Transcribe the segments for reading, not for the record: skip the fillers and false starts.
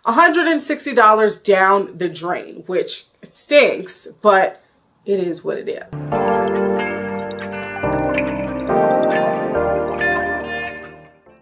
$160 down the drain, which it stinks, but it is what it is.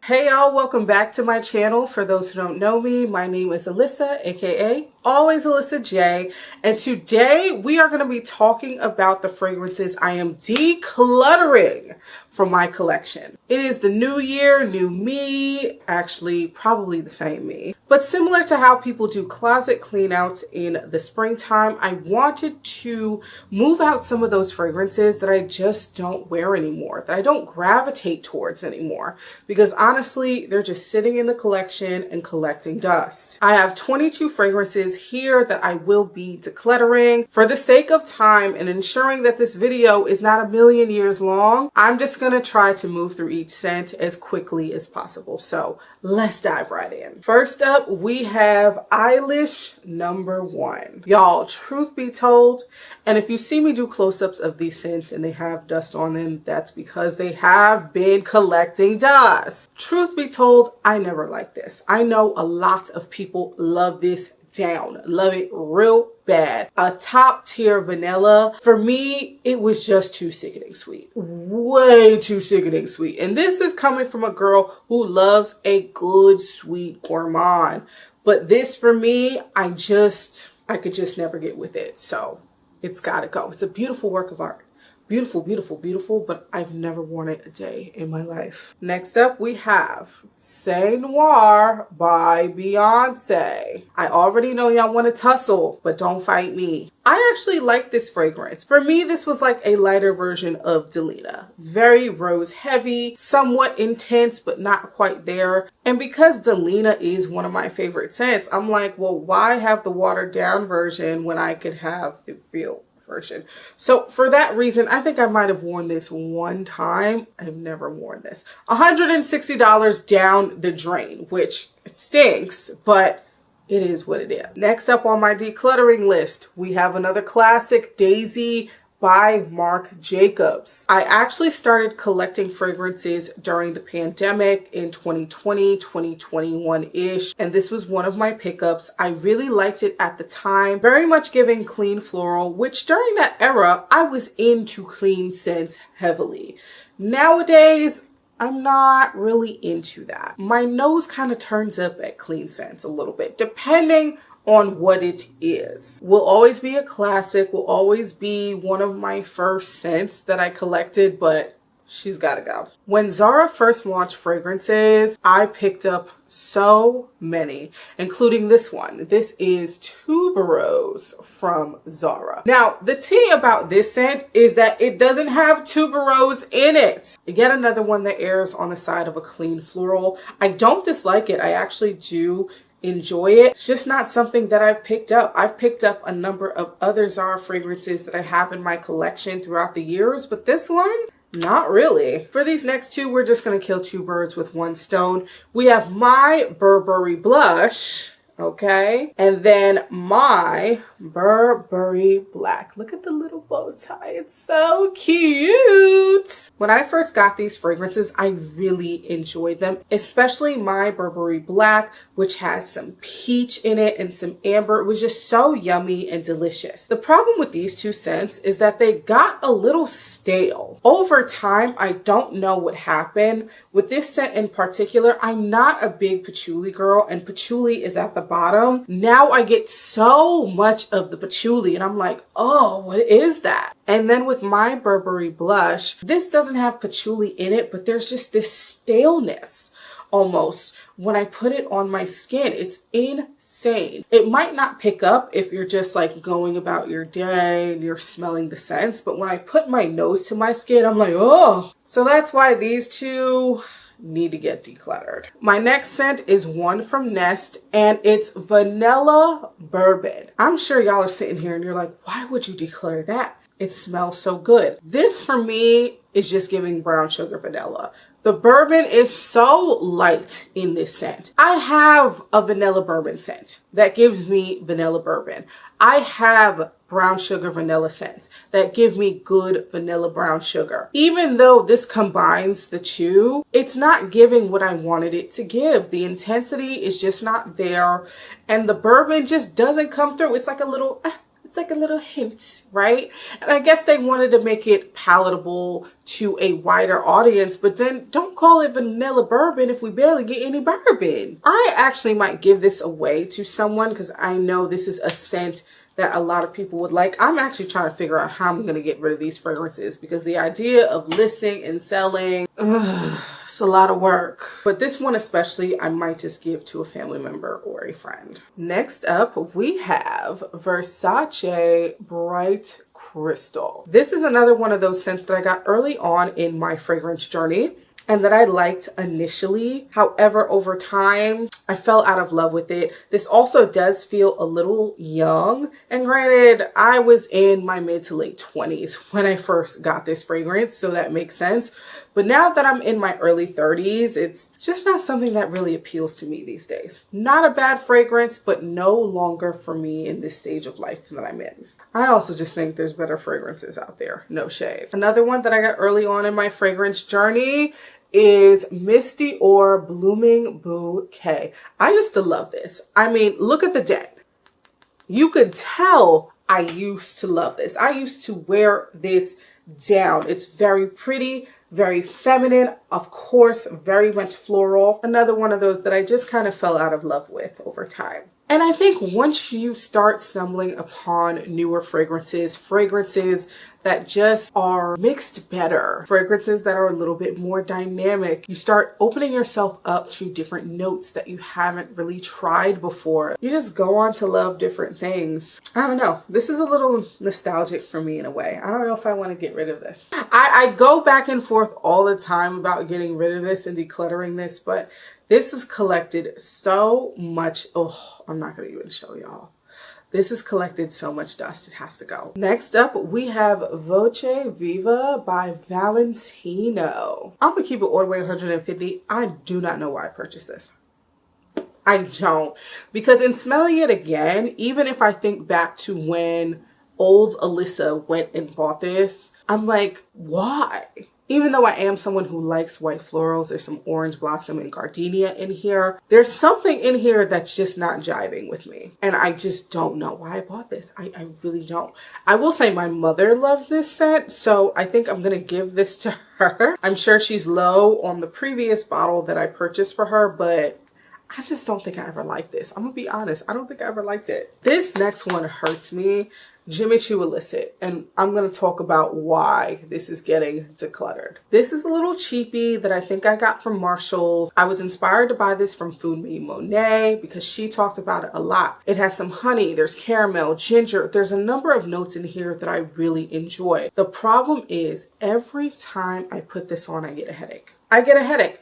Hey y'all, welcome back to my channel. For those who don't know me, my name is Alyssa, aka Always Alyssa J, and today we are going to be talking about the fragrances I am decluttering from my collection. It is the new year, new me, actually probably the same me, but similar to how people do closet cleanouts in the springtime, I wanted to move out some of those fragrances that I just don't wear anymore, that I don't gravitate towards anymore, because honestly, they're just sitting in the collection and collecting dust. I have 22 fragrances here that I will be decluttering. For the sake of time and ensuring that this video is not a million years long, I'm just gonna try to move through each scent as quickly as possible. So let's dive right in. First up, we have Eilish number 1. Y'all, truth be told, and if you see me do close-ups of these scents and they have dust on them, that's because they have been collecting dust. Truth be told, I never liked this. I know a lot of people love this down, love it real bad. A top tier vanilla. For me, it was just too sickening sweet. Way too sickening sweet. And this is coming from a girl who loves a good sweet gourmand. But this for me, I could just never get with it. So it's gotta go. It's a beautiful work of art. Beautiful, beautiful, beautiful, but I've never worn it a day in my life. Next up, we have C'est Noir by Beyonce. I already know y'all want to tussle, but don't fight me. I actually like this fragrance. For me, this was like a lighter version of Delina. Very rose heavy, somewhat intense, but not quite there. And because Delina is one of my favorite scents, I'm like, well, why have the watered down version when I could have the real version? So for that reason, I think I might have worn this one time. I've never worn this. $160 down the drain, which it stinks, but it is what it is. Next up on my decluttering list, we have another classic, Daisy by Marc Jacobs. I actually started collecting fragrances during the pandemic in 2020, 2021-ish, and this was one of my pickups. I really liked it at the time, very much giving clean floral, which during that era, I was into clean scents heavily. Nowadays, I'm not really into that. My nose kind of turns up at clean scents a little bit, depending on what it is. Will always be a classic, will always be one of my first scents that I collected, but she's gotta go. When Zara first launched fragrances, I picked up so many, including this one. This is Tuberose from Zara. Now, the tea about this scent is that it doesn't have tuberose in it. Yet another one that errs on the side of a clean floral. I don't dislike it. I actually do enjoy it. It's just not something that I've picked up. I've picked up a number of other Zara fragrances that I have in my collection throughout the years, but this one, not really. For these next two, we're just going to kill two birds with one stone. We have my Burberry blush, okay? And then my Burberry black. Look at the little bow tie. It's so cute. When I first got these fragrances, I really enjoyed them, especially my Burberry black, which has some peach in it and some amber. It was just so yummy and delicious. The problem with these two scents is that they got a little stale. Over time, I don't know what happened. With this scent in particular, I'm not a big patchouli girl, and patchouli is at the bottom. Now I get so much of the patchouli and I'm like, oh, what is that? And then with my Burberry blush, this doesn't have patchouli in it, but there's just this staleness almost when I put it on my skin. It's insane. It might not pick up if you're just like going about your day and you're smelling the scents, but when I put my nose to my skin, I'm like, oh. So that's why these two need to get decluttered. My next scent is one from Nest, and it's Vanilla Bourbon. I'm sure y'all are sitting here and you're like, why would you declutter that? It smells so good. This for me is just giving brown sugar vanilla. The bourbon is so light in this scent. I have a vanilla bourbon scent that gives me vanilla bourbon. I have brown sugar vanilla scents that give me good vanilla brown sugar. Even though this combines the two, it's not giving what I wanted it to give. The intensity is just not there, and the bourbon just doesn't come through. It's like a little hint, right? And I guess they wanted to make it palatable to a wider audience, but then don't call it vanilla bourbon if we barely get any bourbon. I actually might give this away to someone because I know this is a scent that a lot of people would like. I'm actually trying to figure out how I'm going to get rid of these fragrances because the idea of listing and selling, it's a lot of work. But this one especially, I might just give to a family member or a friend. Next up, we have Versace Bright Crystal. This is another one of those scents that I got early on in my fragrance journey and that I liked initially. However, over time, I fell out of love with it. This also does feel a little young. And granted, I was in my mid to late 20s when I first got this fragrance, so that makes sense. But now that I'm in my early 30s, it's just not something that really appeals to me these days. Not a bad fragrance, but no longer for me in this stage of life that I'm in. I also just think there's better fragrances out there. No shade. Another one that I got early on in my fragrance journey is Miss Dior Blooming Bouquet. I used to love this. I mean, look at the dent. You could tell I used to love this. I used to wear this down. It's very pretty, very feminine, of course, very much floral. Another one of those that I just kind of fell out of love with over time. And I think once you start stumbling upon newer fragrances that just are mixed better, fragrances that are a little bit more dynamic, you start opening yourself up to different notes that you haven't really tried before. You just go on to love different things. I don't know. This is a little nostalgic for me in a way. I don't know if I want to get rid of this. I go back and forth all the time about getting rid of this and decluttering this, but this has collected so much. Oh, I'm not going to even show y'all. This has collected so much dust, it has to go. Next up, we have Voce Viva by Valentino. I'm going to keep it all the way 150. I do not know why I purchased this. I don't. Because in smelling it again, even if I think back to when old Alyssa went and bought this, I'm like, why? Even though I am someone who likes white florals, there's some orange blossom and gardenia in here. There's something in here that's just not jiving with me. And I just don't know why I bought this. I really don't. I will say my mother loves this scent, so I think I'm going to give this to her. I'm sure she's low on the previous bottle that I purchased for her, but I just don't think I ever liked this. I'm going to be honest. I don't think I ever liked it. This next one hurts me. Jimmy Choo Illicit, and I'm going to talk about why this is getting decluttered. This is a little cheapy that I think I got from Marshall's. I was inspired to buy this from Food Me Monet because she talked about it a lot. It has some honey, there's caramel, ginger. There's a number of notes in here that I really enjoy. The problem is every time I put this on, I get a headache.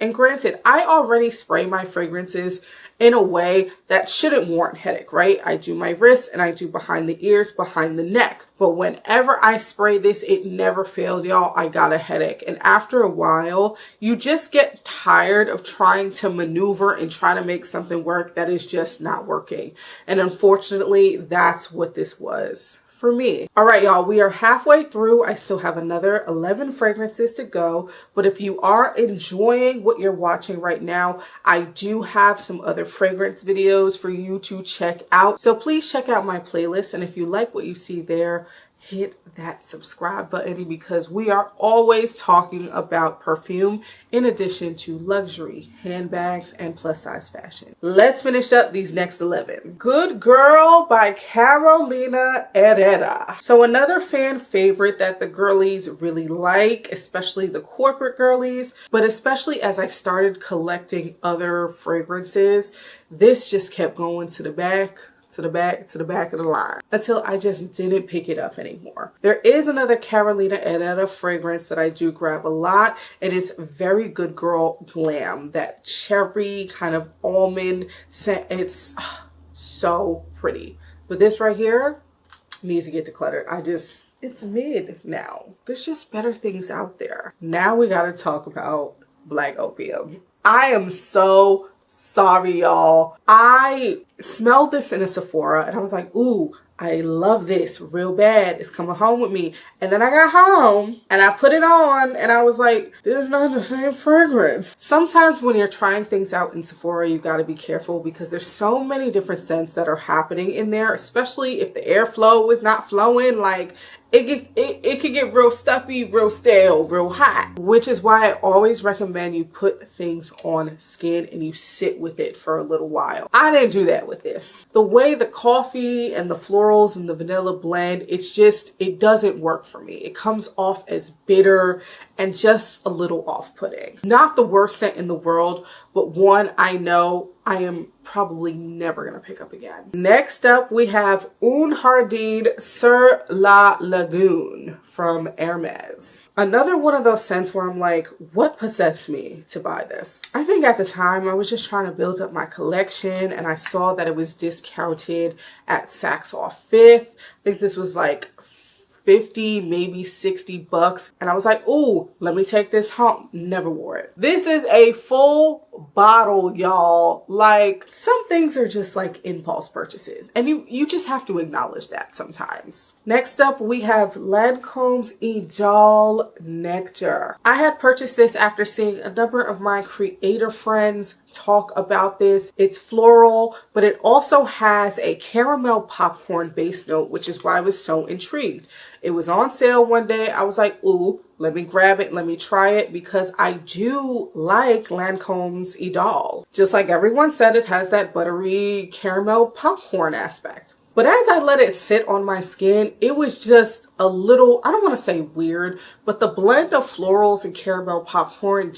And granted, I already spray my fragrances in a way that shouldn't warrant headache, right? I do my wrists and I do behind the ears, behind the neck. But whenever I spray this, it never failed, y'all. I got a headache. And after a while, you just get tired of trying to maneuver and try to make something work that is just not working. And unfortunately, that's what this was for me. All right, y'all, we are halfway through. I still have another 11 fragrances to go. But if you are enjoying what you're watching right now, I do have some other fragrance videos for you to check out. So please check out my playlist. And if you like what you see there, hit that subscribe button because we are always talking about perfume in addition to luxury, handbags, and plus size fashion. Let's finish up these next 11. Good Girl by Carolina Herrera. So another fan favorite that the girlies really like, especially the corporate girlies, but especially as I started collecting other fragrances, this just kept going to the back of the line until I just didn't pick it up anymore. There is another Carolina Herrera fragrance that I do grab a lot, and it's Very Good Girl Glam. That cherry kind of almond scent. It's so pretty. But this right here needs to get decluttered. It's mid now. There's just better things out there. Now we got to talk about Black Opium. I am so sorry, y'all. I smelled this in a Sephora and I was like, ooh, I love this real bad. It's coming home with me. And then I got home and I put it on and I was like, this is not the same fragrance. Sometimes when you're trying things out in Sephora, you got to be careful because there's so many different scents that are happening in there, especially if the airflow is not flowing. Like, it could get real stuffy, real stale, real hot, which is why I always recommend you put things on skin and you sit with it for a little while. I didn't do that with this. The way the coffee and the florals and the vanilla blend, it doesn't work for me. It comes off as bitter and just a little off-putting. Not the worst scent in the world, but one I know I am probably never going to pick up again. Next up, we have Un Jardin sur la Lagune from Hermes. Another one of those scents where I'm like, what possessed me to buy this? I think at the time I was just trying to build up my collection and I saw that it was discounted at Saks Off Fifth. I think this was like 50, maybe 60 bucks. And I was like, ooh, let me take this home. Never wore it. This is a full bottle, y'all. Like, some things are just like impulse purchases. And you just have to acknowledge that sometimes. Next up, we have Lancome's Idole Nectar. I had purchased this after seeing a number of my creator friends talk about this. It's floral, but it also has a caramel popcorn base note, which is why I was so intrigued. It was on sale one day. I was like, ooh, let me grab it. Let me try it because I do like Lancome's Idole. Just like everyone said, it has that buttery caramel popcorn aspect. But as I let it sit on my skin, it was just a little, I don't want to say weird, but the blend of florals and caramel popcorn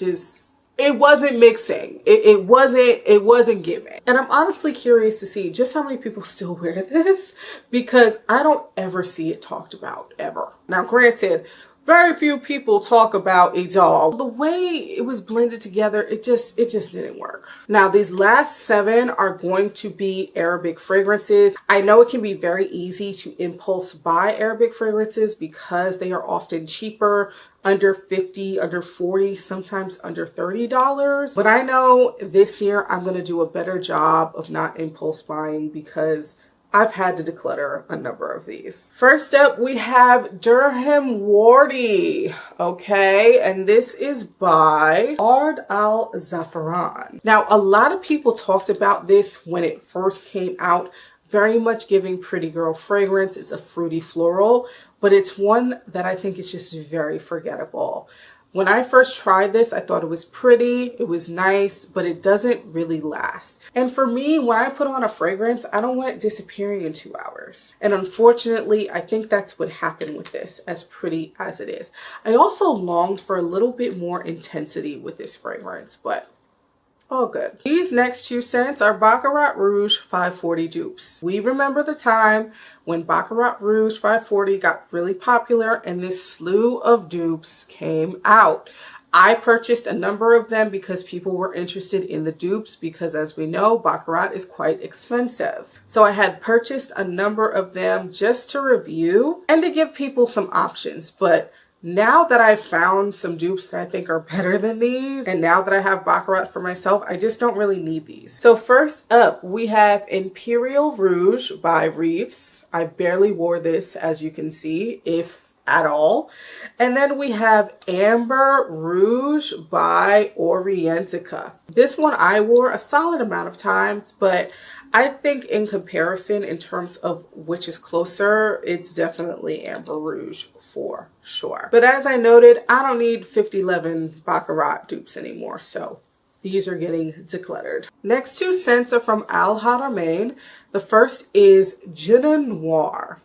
it wasn't mixing. It wasn't giving. And I'm honestly curious to see just how many people still wear this because I don't ever see it talked about ever. Now, granted, very few people talk about Idole. The way it was blended together, it just didn't work. Now, these last 7 are going to be Arabic fragrances. I know it can be very easy to impulse buy Arabic fragrances because they are often cheaper, under 50, under 40, sometimes under $30. But I know this year I'm going to do a better job of not impulse buying because I've had to declutter a number of these. First up, we have Durham Wardy, okay? And this is by Ard Al Zaffaran. Now, a lot of people talked about this when it first came out, very much giving pretty girl fragrance. It's a fruity floral, but it's one that I think is just very forgettable. When I first tried this, I thought it was pretty, it was nice, but it doesn't really last. And for me, when I put on a fragrance, I don't want it disappearing in 2 hours. And unfortunately, I think that's what happened with this, as pretty as it is. I also longed for a little bit more intensity with this fragrance, but all good. These next 2 scents are Baccarat Rouge 540 dupes. We remember the time when Baccarat Rouge 540 got really popular and this slew of dupes came out. I purchased a number of them because people were interested in the dupes because, as we know, Baccarat is quite expensive. So I had purchased a number of them just to review and to give people some options. But now that I've found some dupes that I think are better than these, and now that I have Baccarat for myself, I just don't really need these. So first up, we have Imperial Rouge by Reefs. I barely wore this, as you can see, if at all. And then we have Amber Rouge by Orientica. This one I wore a solid amount of times, but I think in comparison, in terms of which is closer, it's definitely Amber Rouge for sure. But as I noted, I don't need 5011 Baccarat dupes anymore, so these are getting decluttered. Next 2 scents are from Al Haramain. The first is Jeune Noir.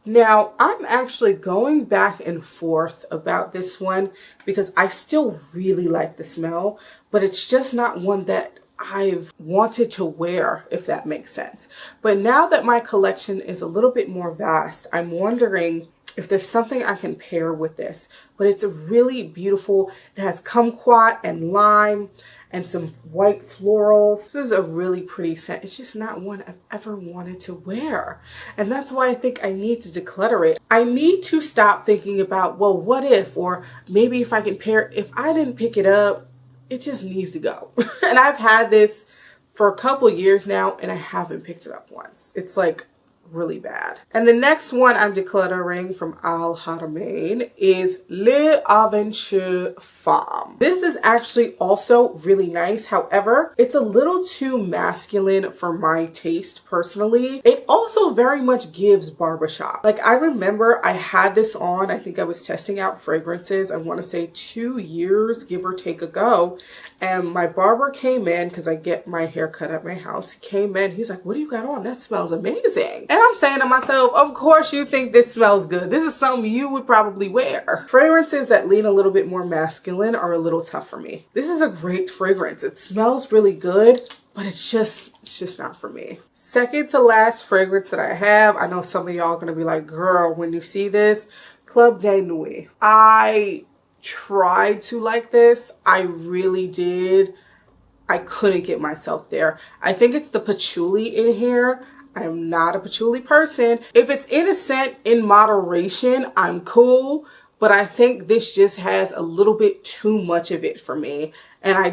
Now, I'm actually going back and forth about this one because I still really like the smell, but it's just not one that I've wanted to wear, if that makes sense. But now that my collection is a little bit more vast, I'm wondering if there's something I can pair with this. But it's a really beautiful, it has kumquat and lime and some white florals. This is a really pretty scent. It's just not one I've ever wanted to wear. And that's why I think I need to declutter it. I need to stop thinking about, well, what if, or maybe if I can pair, if I didn't pick it up, it just needs to go. And I've had this for a couple years now and I haven't picked it up once. It's like really bad. And the next one I'm decluttering from Al Haramain is Les Aventures Femmes. This is actually also really nice. However, it's a little too masculine for my taste personally. It also very much gives barbershop. Like, I remember I had this on, I think I was testing out fragrances, I want to say 2 years, give or take, ago. And my barber came in, because I get my hair cut at my house. He came in, he's like, what do you got on? That smells amazing. And I'm saying to myself, of course you think this smells good. This is something you would probably wear. Fragrances that lean a little bit more masculine are a little tough for me. This is a great fragrance. It smells really good, but it's just not for me. Second to last fragrance that I have, I know some of y'all are gonna be like, girl, when you see this, Club de Nuit. I tried to like this. I really did. I couldn't get myself there. I think it's the patchouli in here. I am not a patchouli person. If it's innocent in moderation, I'm cool. But I think this just has a little bit too much of it for me. And I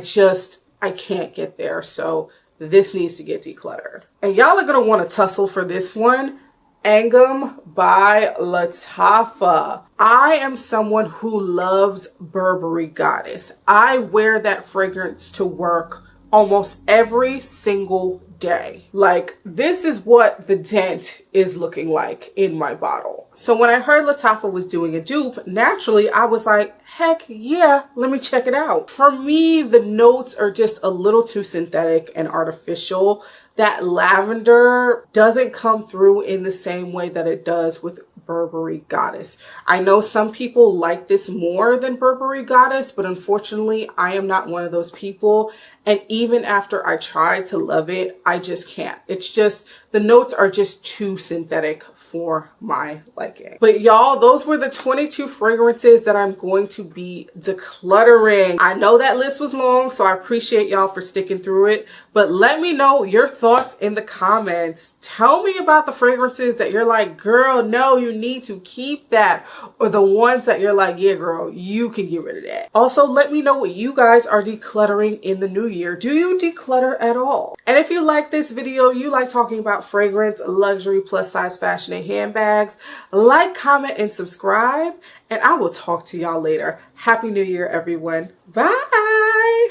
can't get there. So this needs to get decluttered. And y'all are going to want to tussle for this one. Angam by Lattafa. I am someone who loves Burberry Goddess. I wear that fragrance to work almost every single day. Like, this is what the dent is looking like in my bottle. So when I heard Lattafa was doing a dupe, naturally I was like, heck yeah, let me check it out. For me, the notes are just a little too synthetic and artificial. That lavender doesn't come through in the same way that it does with Burberry Goddess. I know some people like this more than Burberry Goddess, but unfortunately I am not one of those people. And even after I try to love it, I just can't. It's just, the notes are just too synthetic for my liking. But y'all, those were the 22 fragrances that I'm going to be decluttering. I know that list was long, so I appreciate y'all for sticking through it. But let me know your thoughts in the comments. Tell me about the fragrances that you're like, girl, no, you need to keep that. Or the ones that you're like, yeah, girl, you can get rid of that. Also, let me know what you guys are decluttering in the new year. Do you declutter at all? And if you like this video, you like talking about fragrance, luxury, plus size fashion, and handbags, like, comment, and subscribe. And I will talk to y'all later. Happy New Year, everyone. Bye.